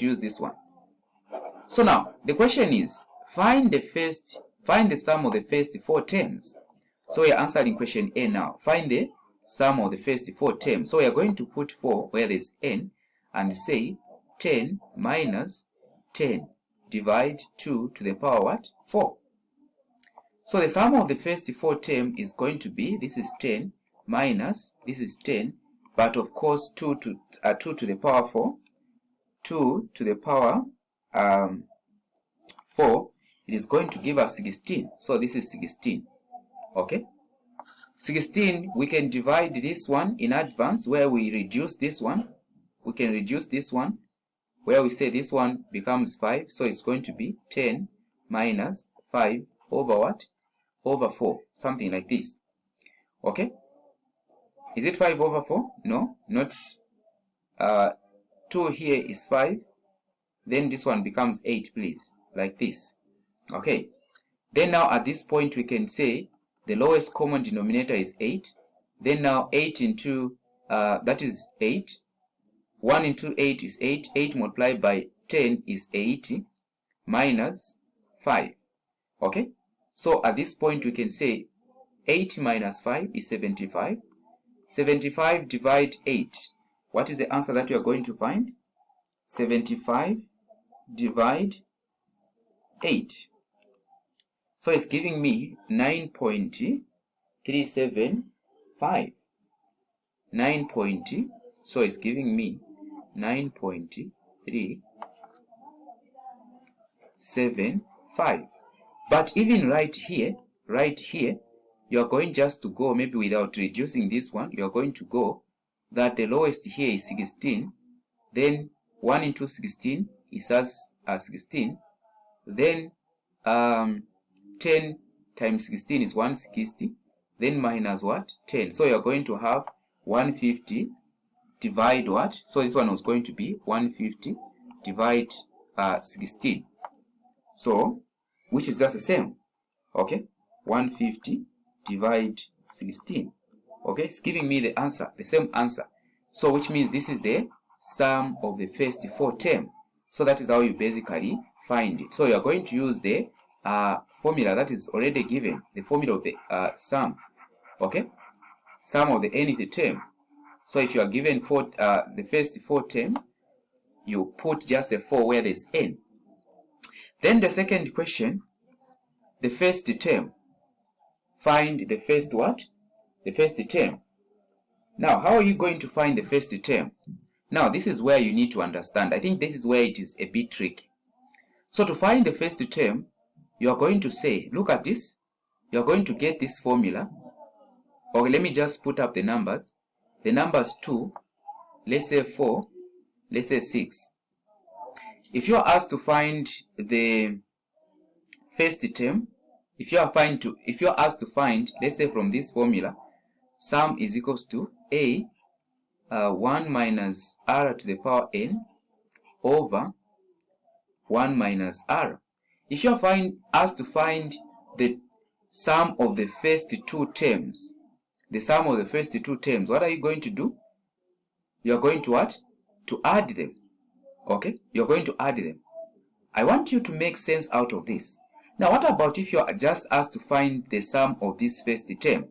use this one. So now the question is, find the sum of the first 4 terms. So we are answering question A now. Find the sum of the first 4 terms. So we are going to put 4 where there is n and say 10 minus 10 divide 2 to the power what? 4. So the sum of the first 4 term is going to be, this is 10 minus, this is 10, but of course 2 to the power 4, 2 to the power 4, it is going to give us 16. So this is 16. Okay, 16, we can divide this one in advance where we reduce this one. We can reduce this one where we say this one becomes 5. So it's going to be 10 minus 5 over what? Over 4, something like this. Okay, is it 5 over 4? No, not 2 here is 5. Then this one becomes 8, please, like this. Okay, then now at this point we can say the lowest common denominator is 8. Then now 8 into, that is 8. 1 into 8 is 8. 8 multiplied by 10 is 80 minus 5. Okay, so at this point we can say 80 minus 5 is 75. 75 divide 8. What is the answer that we are going to find? 75 divide 8. So it's giving me 9.375. So it's giving me 9.375. But even right here, you are going just to go, maybe without reducing this one, you are going to go that the lowest here is 16. Then 1 into 16 is as 16. Then 10 times 16 is 160. Then minus what? 10. So you are going to have 150 divide what? So this one was going to be 150 divide 16. So, which is just the same. Okay, 150 divide 16. Okay, it's giving me the answer, the same answer. So which means this is the sum of the first 4 terms. So that is how you basically find it. So you are going to use the formula that is already given, the formula of the sum. Okay, sum of the nth term. So if you are given the first 4 terms, you put just the 4 where there is n. Then the second question, the first term. Find the first what? The first term. Now, how are you going to find the first term? Now, this is where you need to understand. I think this is where it is a bit tricky. So to find the first term, you are going to say, look at this. You are going to get this formula. Okay, let me just put up the numbers. The numbers 2, let's say 4, let's say 6. If you are asked to find the first term, if you are asked to find, let's say from this formula, sum is equals to a 1 minus r to the power n over 1 minus r. If you are asked to find the sum of the first 2 terms, what are you going to do? You are going to what? To add them. Okay, you are going to add them. I want you to make sense out of this. Now, what about if you are just asked to find the sum of this first term?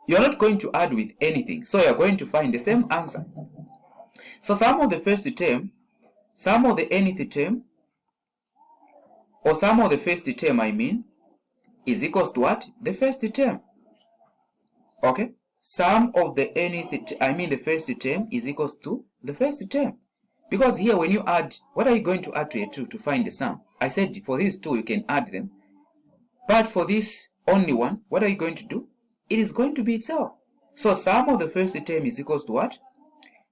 You are not going to add with anything, so you are going to find the same answer. So sum of the first term, sum of the nth term, or sum of the first term, I mean, is equals to what? The first term. Okay, sum of the the first term is equals to the first term. Because here when you add, what are you going to add to a 2 to find the sum? I said for these 2 you can add them. But for this only one, what are you going to do? It is going to be itself. So sum of the first term is equals to what?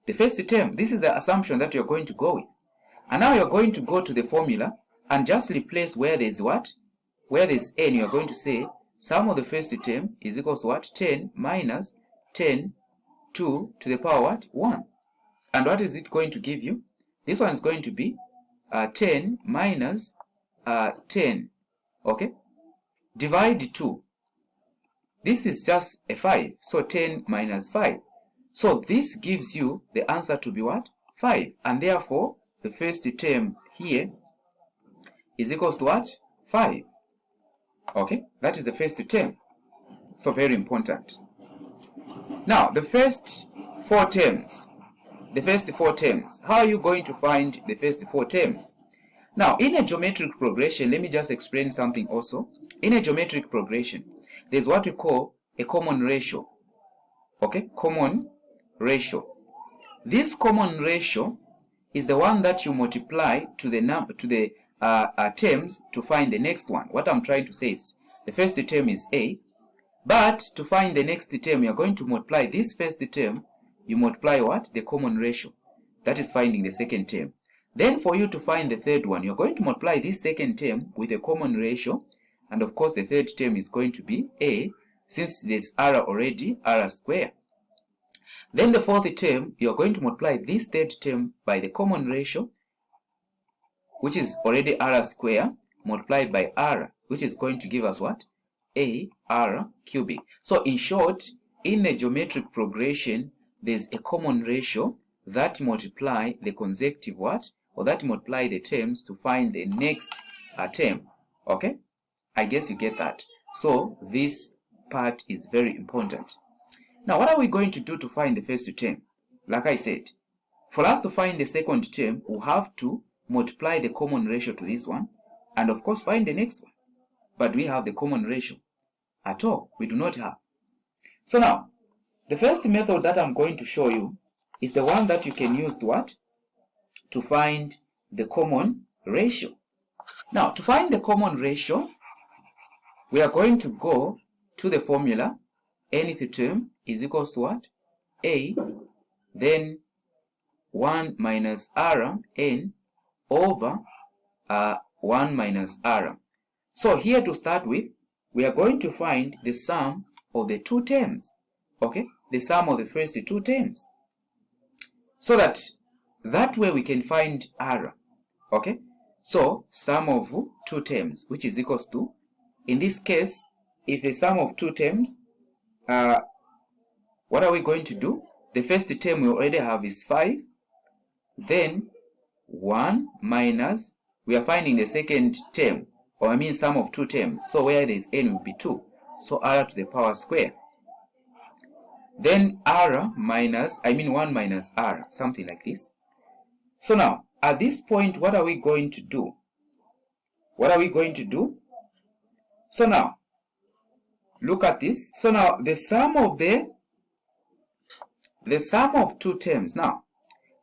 The first term. This is the assumption that you're going to go with. And now you're going to go to the formula and just replace where there's what? Where there's n, you're going to say sum of the first term is equals to what? 10 minus 10 2 to the power what? 1. And what is it going to give you? This one is going to be 10 minus 10. Okay? Divide 2. This is just a 5. So 10 minus 5. So this gives you the answer to be what? 5. And therefore, the first term here is equals to what? 5. Okay, that is the first term. So very important. Now, the first 4 terms. The first 4 terms. How are you going to find the first 4 terms? Now, in a geometric progression, let me just explain something also. In a geometric progression, there's what we call a common ratio. Okay, common ratio. This common ratio is the one that you multiply to the terms to find the next one. What I'm trying to say is, the first term is A, but to find the next term, you're going to multiply this first term, you multiply what? The common ratio. That is finding the second term. Then for you to find the third one, you're going to multiply this second term with a common ratio, and of course the third term is going to be A, since there's R already, R square. Then the fourth term, you're going to multiply this third term by the common ratio, which is already R square, multiplied by R, which is going to give us what? A R cubic. So in short, in the geometric progression, there's a common ratio that multiply the consecutive what? Or that multiply the terms to find the next term. Okay? I guess you get that. So this part is very important. Now, what are we going to do to find the first term? Like I said, for us to find the second term, we'll have to multiply the common ratio to this one, and of course find the next one. But we have the common ratio. At all, we do not have. So now, the first method that I'm going to show you is the one that you can use to what? To find the common ratio. Now, to find the common ratio, we are going to go to the formula. Nth term is equals to what? A, then 1 minus R n over 1 minus R. So here to start with, we are going to find the sum of the 2 terms. Okay? The sum of the first 2 terms. So that way we can find R. Okay? So, sum of 2 terms, which is equals to, in this case, if the sum of 2 terms, what are we going to do? The first term we already have is 5. Then 1 minus, we are finding the second term, or I mean sum of 2 terms. So where there is n will be 2. So R to the power square. Then R minus, I mean 1 minus R, something like this. So now, at this point, what are we going to do? What are we going to do? So now, look at this. So now, the sum of 2 terms. Now,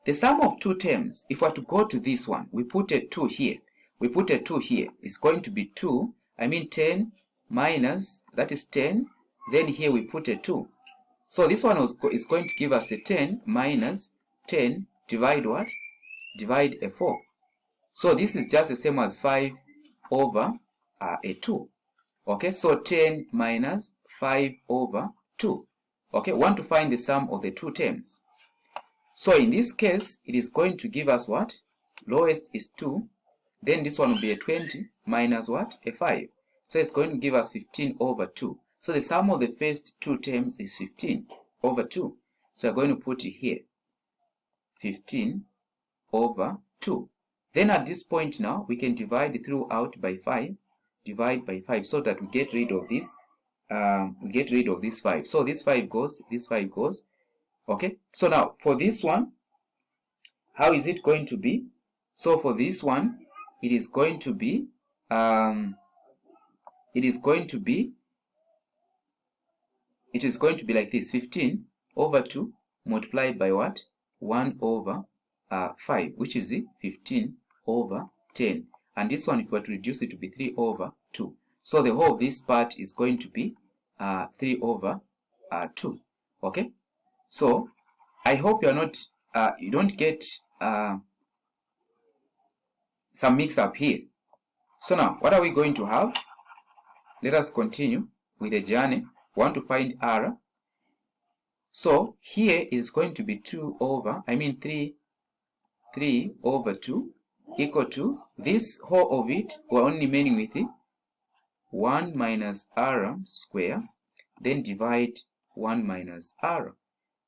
the sum of 2 terms, if we are to go to this one, we put a 2 here. We put a 2 here. It's going to be 2. I mean 10 minus, that is 10. Then here we put a 2. So this one is going to give us a 10 minus 10 divide what? Divide a 4. So this is just the same as 5 over a 2. Okay, so 10 minus 5 over 2. Okay, we want to find the sum of the 2 terms. So in this case, it is going to give us what? Lowest is 2. Then this one will be a 20 minus what? A 5. So it's going to give us 15 over 2. So the sum of the first 2 terms is 15 over 2. So we're going to put it here. 15 over 2. Then at this point now, we can divide throughout by 5. Divide by 5 so that we get rid of this. We get rid of this 5. So this 5 goes, this 5 goes. Okay. So now for this one, how is it going to be? So for this one, it is going to be like this: 15 over 2 multiplied by what? 1 over 5, which is 15 over 10. And this one, if we were to reduce it to be 3 over 2. So the whole of this part is going to be 3 over 2. Okay? So I hope you're not, you don't get some mix up here. So now, what are we going to have? Let us continue with the journey. We want to find R. So here is going to be 3 over 2 equal to this whole of it. We're only remaining with it. 1 minus R square. Then divide 1 minus R.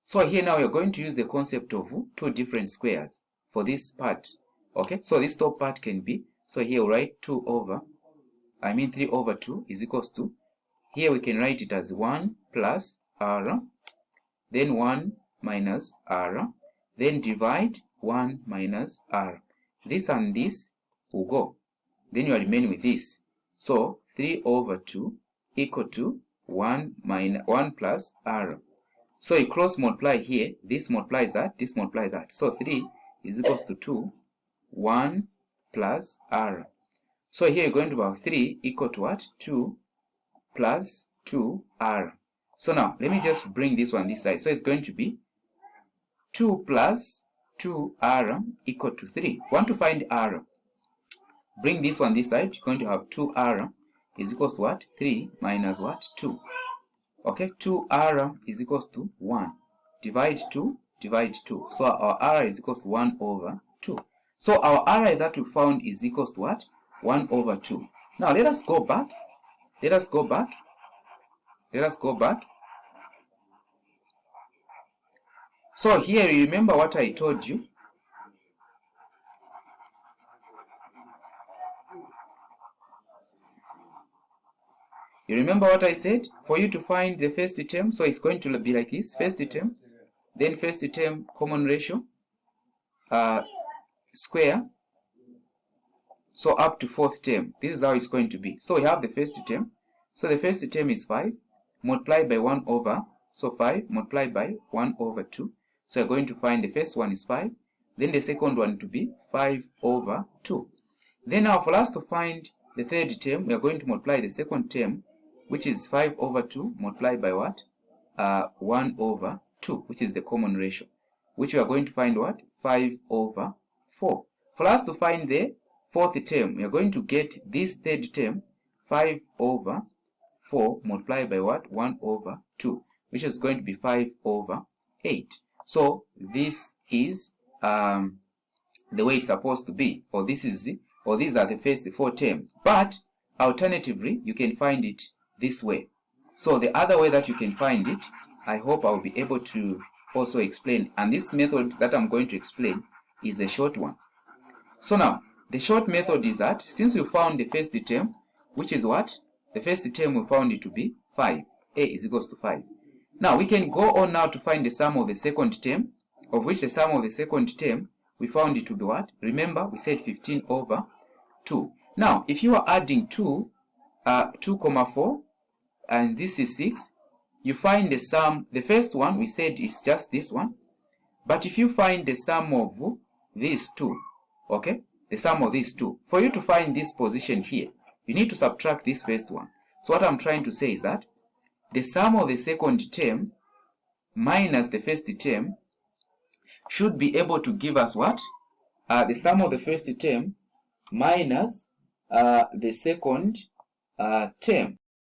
So here now you're going to use the concept of two different squares for this part. Okay, so this top part can be, so here we write 3 over 2 is equals to, here we can write it as 1 plus r, then 1 minus r, then divide 1 minus r. This and this will go. Then you remain with this. So 3 over 2 equal to 1 plus r. So you cross multiply here, this multiplies that, this multiplies that. So 3 is equals to 2, 1 plus r. So here you're going to have 3 equal to what? 2 plus 2r. So now, let me just bring this one this side. So it's going to be 2 plus 2r equal to 3. Want to find r? Bring this one this side. You're going to have 2r is equals to what? 3 minus what? 2. Okay, 2r is equals to 1. Divide 2, divide 2. So our r is equals to 1 over 2. So our r that we found is equals to what? 1 over 2. Now let us go back. Let us go back. Let us go back. So here you remember what I told you. You remember what I said? For you to find the first term, so it's going to be like this. First term, then first term common ratio, square, so up to fourth term. This is how it's going to be. So we have the first term. So the first term is 5, multiplied by 1 over, so 5 multiplied by 1 over 2. So you're going to find the first one is 5, then the second one to be 5 over 2. Then now for us to find the third term, we are going to multiply the second term, which is 5 over 2 multiplied by what? 1 over 2, which is the common ratio, which we are going to find what? 5 over 4. For us to find the fourth term, we are going to get this third term, 5 over 4 multiplied by what? 1 over 2, which is going to be 5 over 8. So this is the way it's supposed to be, or this is, or these are the first 4 terms. But alternatively, you can find it this way. So the other way that you can find it, I hope I'll be able to also explain. And this method that I'm going to explain is the short one. So now, the short method is that since we found the first term, which is what? The first term we found it to be 5. A is equals to 5. Now we can go on now to find the sum of the second term, of which the sum of the second term we found it to be what? Remember, we said 15 over 2. Now, if you are adding 2, 2,4, and this is 6, you find the sum. The first one we said is just this one. But if you find the sum of these two, okay, the sum of these two, for you to find this position here, you need to subtract this first one. So what I'm trying to say is that the sum of the second term minus the first term should be able to give us what? The sum of the first term minus the second term.